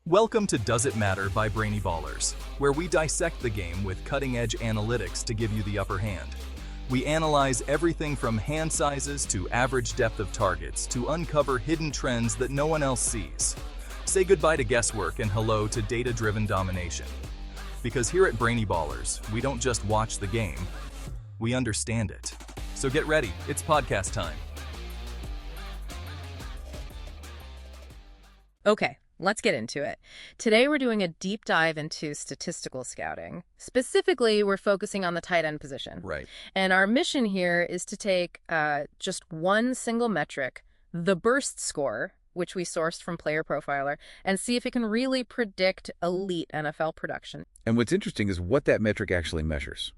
Welcome to Does It Matter by Brainy Ballers, where we dissect the game with cutting-edge analytics to give you the upper hand. We analyze everything from hand sizes to average depth of targets to uncover hidden trends that no one else sees. Say goodbye to guesswork and hello to data-driven domination. Because here at Brainy Ballers, we don't just watch the game, we understand it. So get ready, it's podcast time. Okay, let's get into it. Today we're doing a deep dive into statistical scouting. Specifically, we're focusing on the tight end position. Right. And our mission here is to take just one single metric, the burst score, which we sourced from Player Profiler, and see if it can really predict elite NFL production. And what's interesting is what that metric actually measures.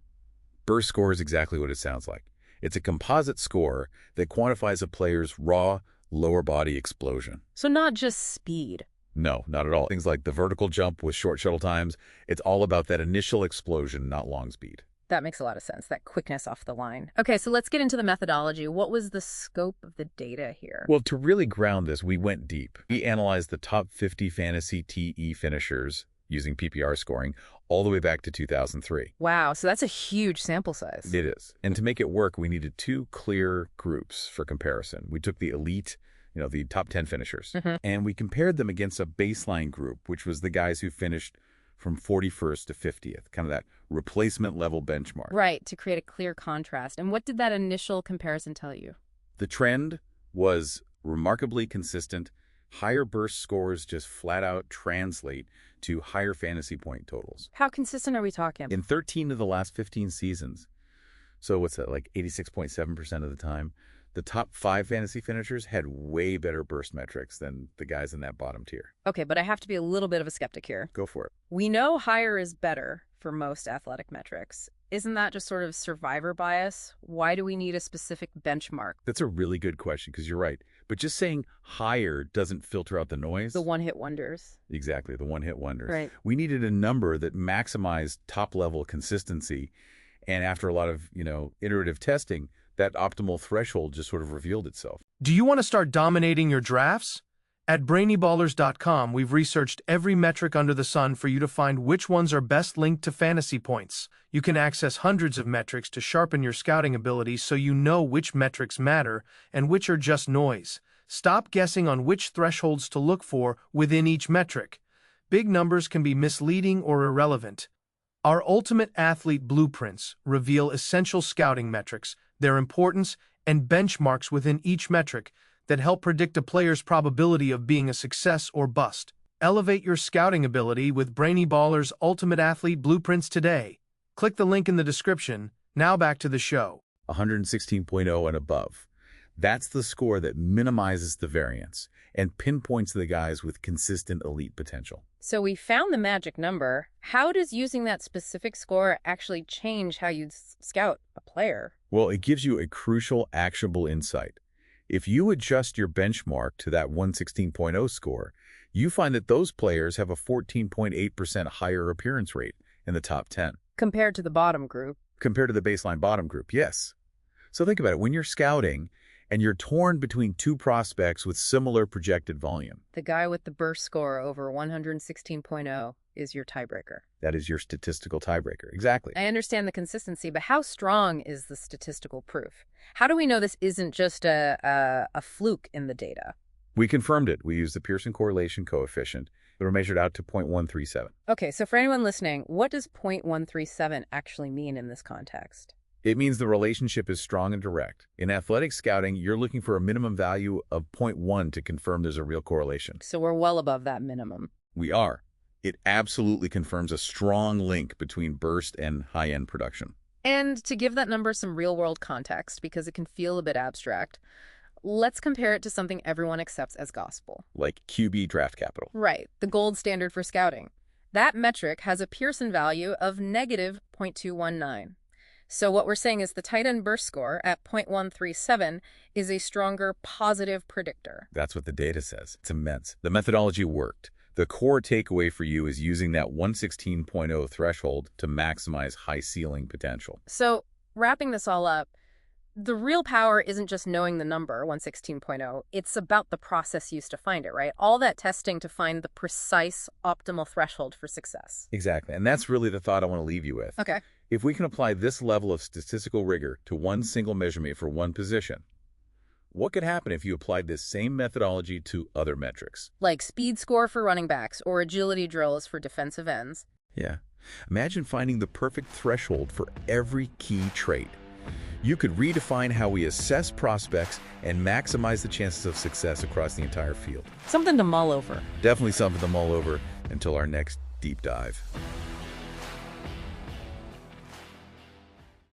Burst score is exactly what it sounds like. It's a composite score that quantifies a player's raw lower body explosion. So not just speed. No, not at all. Things like the vertical jump with short shuttle times, it's all about that initial explosion, not long speed. That makes a lot of sense, that quickness off the line. Okay, so let's get into the methodology. What was the scope of the data here? Well, to really ground this, we went deep. We analyzed the top 50 fantasy TE finishers using PPR scoring all the way back to 2003. Wow, so that's a huge sample size. It is. And to make it work, we needed two clear groups for comparison. We took the elite, the top 10 finishers, and we compared them against a baseline group, which was the guys who finished from 41st to 50th, kind of that replacement level benchmark. Right, to create a clear contrast. And what did that initial comparison tell you? The trend was remarkably consistent. Higher burst scores just flat out translate to higher fantasy point totals. How consistent are we talking? In 13 of the last 15 seasons, so what's that, like 86.7% of the time, the top 5 fantasy finishers had way better burst metrics than the guys in that bottom tier. Okay, but I have to be a little bit of a skeptic here. Go for it. We know higher is better for most athletic metrics. Isn't that just sort of survivor bias? Why do we need a specific benchmark? That's a really good question because you're right. But just saying higher doesn't filter out the noise. The one-hit wonders. Exactly, the one-hit wonders. Right. We needed a number that maximized top-level consistency. And after a lot of, iterative testing, that optimal threshold just sort of revealed itself. Do you want to start dominating your drafts? At BrainyBallers.com, we've researched every metric under the sun for you to find which ones are best linked to fantasy points. You can access hundreds of metrics to sharpen your scouting abilities so you know which metrics matter and which are just noise. Stop guessing on which thresholds to look for within each metric. Big numbers can be misleading or irrelevant. Our Ultimate Athlete Blueprints reveal essential scouting metrics, their importance, and benchmarks within each metric that help predict a player's probability of being a success or bust. Elevate your scouting ability with Brainy Ballers Ultimate Athlete Blueprints today. Click the link in the description. Now back to the show. 116.0 and above. That's the score that minimizes the variance and pinpoints the guys with consistent elite potential. So we found the magic number. How does using that specific score actually change how you scout a player? Well, it gives you a crucial, actionable insight. If you adjust your benchmark to that 116.0 score, you find that those players have a 14.8% higher appearance rate in the top 10. Compared to the bottom group. Compared to the baseline bottom group, yes. So think about it. When you're scouting and you're torn between two prospects with similar projected volume, the guy with the burst score over 116.0 is your tiebreaker. That is your statistical tiebreaker. Exactly. I understand the consistency, but how strong is the statistical proof? How do we know this isn't just a fluke in the data? We confirmed it. We used the Pearson correlation coefficient. They were measured out to 0.137. Okay, so for anyone listening, what does 0.137 actually mean in this context? It means the relationship is strong and direct. In athletic scouting, you're looking for a minimum value of 0.1 to confirm there's a real correlation. So we're well above that minimum. We are. It absolutely confirms a strong link between burst and high-end production. And to give that number some real-world context, because it can feel a bit abstract, let's compare it to something everyone accepts as gospel. Like QB draft capital. Right, the gold standard for scouting. That metric has a Pearson value of negative 0.219. So what we're saying is the tight end burst score at 0.137 is a stronger positive predictor. That's what the data says. It's immense. The methodology worked. The core takeaway for you is using that 116.0 threshold to maximize high ceiling potential. So wrapping this all up, the real power isn't just knowing the number, 116.0. It's about the process used to find it, right? All that testing to find the precise optimal threshold for success. Exactly. And that's really the thought I want to leave you with. Okay. If we can apply this level of statistical rigor to one single measurement for one position, what could happen if you applied this same methodology to other metrics? Like speed score for running backs or agility drills for defensive ends. Yeah. Imagine finding the perfect threshold for every key trait. You could redefine how we assess prospects and maximize the chances of success across the entire field. Something to mull over. Definitely something to mull over until our next deep dive.